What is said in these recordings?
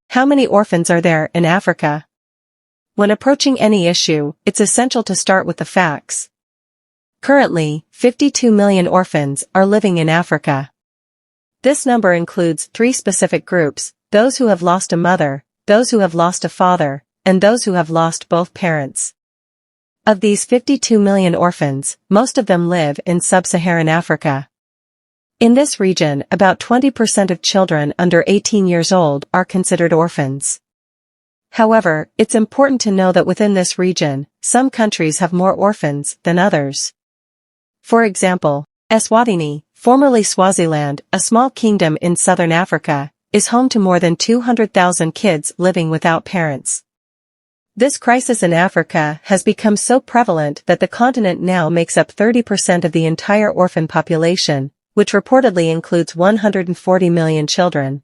How many orphans are there in Africa? When approaching any issue, it's essential to start with the facts. Currently, 52 million orphans are living in Africa. This number includes three specific groups: those who have lost a mother, those who have lost a father, and those who have lost both parents. Of these 52 million orphans, most of them live in sub-Saharan Africa. In this region, about 20% of children under 18 years old are considered orphans. However, it's important to know that within this region, some countries have more orphans than others. For example, Eswatini, formerly Swaziland, a small kingdom in southern Africa, is home to more than 200,000 kids living without parents. This crisis in Africa has become so prevalent that the continent now makes up 30% of the entire orphan population, which reportedly includes 140 million children.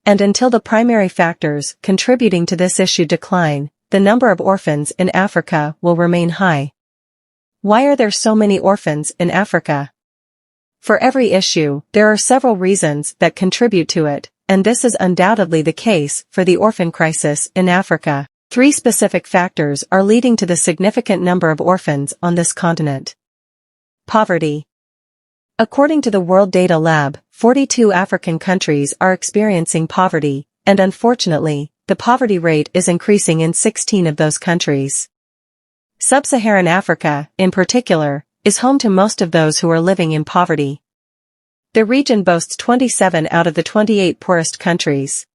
And until the primary factors contributing to this issue decline, the number of orphans in Africa will remain high. Why are there so many orphans in Africa? For every issue, there are several reasons that contribute to it, and this is undoubtedly the case for the orphan crisis in Africa. Three specific factors are leading to the significant number of orphans on this continent. Poverty. According to the World Data Lab, 42 African countries are experiencing poverty, and unfortunately, the poverty rate is increasing in 16 of those countries. Sub-Saharan Africa, in particular, is home to most of those who are living in poverty. The region boasts 27 out of the 28 poorest countries.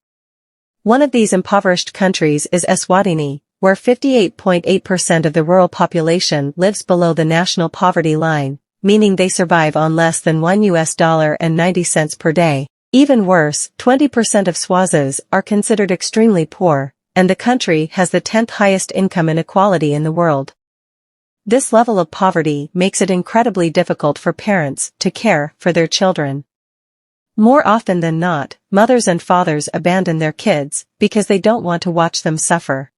One of these impoverished countries is Eswatini, where 58.8% of the rural population lives below the national poverty line, meaning they survive on less than $1.90 per day. Even worse, 20% of Swazis are considered extremely poor, and the country has the 10th highest income inequality in the world. This level of poverty makes it incredibly difficult for parents to care for their children. More often than not, mothers and fathers abandon their kids because they don't want to watch them suffer.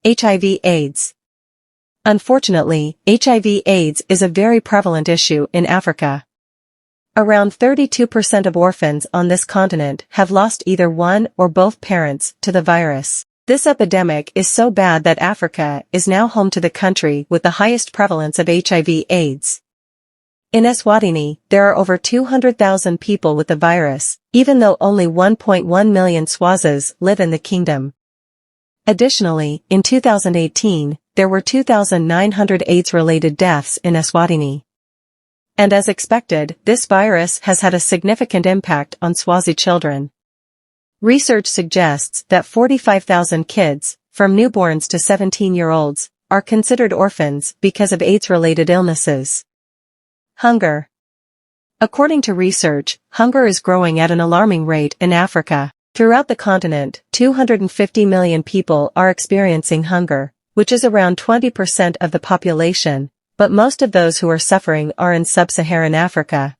HIV/AIDS. Unfortunately, HIV/AIDS is a very prevalent issue in Africa. Around 32% of orphans on this continent have lost either one or both parents to the virus. This epidemic is so bad that Africa is now home to the country with the highest prevalence of HIV/AIDS. In Eswatini, there are over 200,000 people with the virus, even though only 1.1 million Swazis live in the kingdom. Additionally, in 2018, there were 2,900 AIDS-related deaths in Eswatini. And as expected, this virus has had a significant impact on Swazi children. Research suggests that 45,000 kids, from newborns to 17-year-olds, are considered orphans because of AIDS-related illnesses. Hunger. According to research, hunger is growing at an alarming rate in Africa. Throughout the continent, 250 million people are experiencing hunger, which is around 20% of the population, but most of those who are suffering are in sub-Saharan Africa.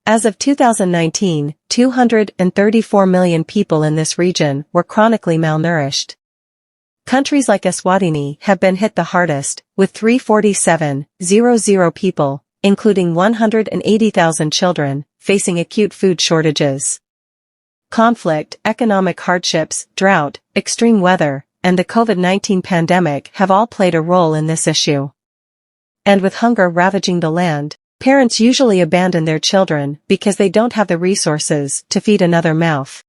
As of 2019, 234 million people in this region were chronically malnourished. Countries like Eswatini have been hit the hardest, with 347,000 people, including 180,000 children, facing acute food shortages. Conflict, economic hardships, drought, extreme weather, and the COVID-19 pandemic have all played a role in this issue. And with hunger ravaging the land, parents usually abandon their children because they don't have the resources to feed another mouth.